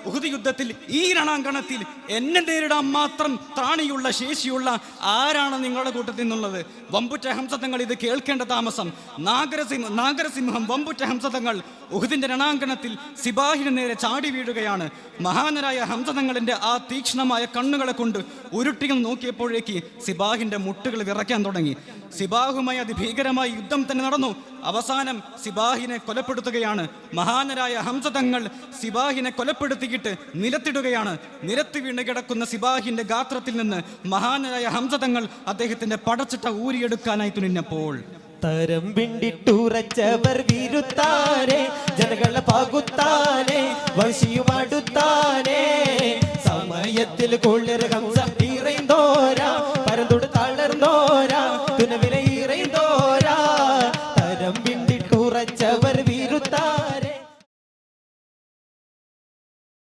ഉഹുദ് യുദ്ധത്തിൽ ഈ രണാങ്കണത്തിൽ എന്നെ നേരിടാൻ മാത്രം ത്രാണിയുള്ള ശേഷിയുള്ള ആരാണ് നിങ്ങളുടെ കൂട്ടത്തിൽ നിന്നുള്ളത്? വമ്പുറ്റ ഹംസതങ്ങൾ ഇത് കേൾക്കേണ്ട താമസം. നാഗരസിംഹം വമ്പുറ്റ ഹംസതങ്ങൾ ഉഹുദിന്റെ രണാങ്കണത്തിൽ സിബാഹിന് നേരെ ചാടി വീഴുകയാണ്. മഹാനരായ ഹംസതങ്ങളിന്റെ ആ തീക്ഷ്ണമായ കണ്ണുകളെ കൊണ്ട് ഉരുട്ടികൾ നോക്കിയപ്പോഴേക്ക് സിബാഹിന്റെ മുട്ടുകൾ വിറയ്ക്കാൻ തുടങ്ങി. സിബാഹുമായി അതിഭീകരമായ യുദ്ധം തന്നെ നടന്നു. അവസാനം സിബാഹിനെ കൊലപ്പെടുത്തുകയാണ്. മഹാനരായ ഹംസതങ്ങൾ സിബാഹിനെ കൊലപ്പെടുത്തിയിട്ട് നിലത്തിടുകയാണ്. നിലത്ത് വീണ് കിടക്കുന്ന സിബാഹിന്റെ ഗാത്രത്തിൽ നിന്ന് മഹാനരായ ഹംസതങ്ങൾ അദ്ദേഹത്തിന്റെ പടച്ചിട്ട ഊരിയെടുക്കാനായി തുനിഞ്ഞപ്പോൾ തരം പിണ്ടിട്ടുറച്ചവർ വിരുത്താനെ, ജനങ്ങളെ പകുത്താനെ, വശിയുമടുത്താനെ, സമയത്തിൽ കൊള്ളർ ഹംസ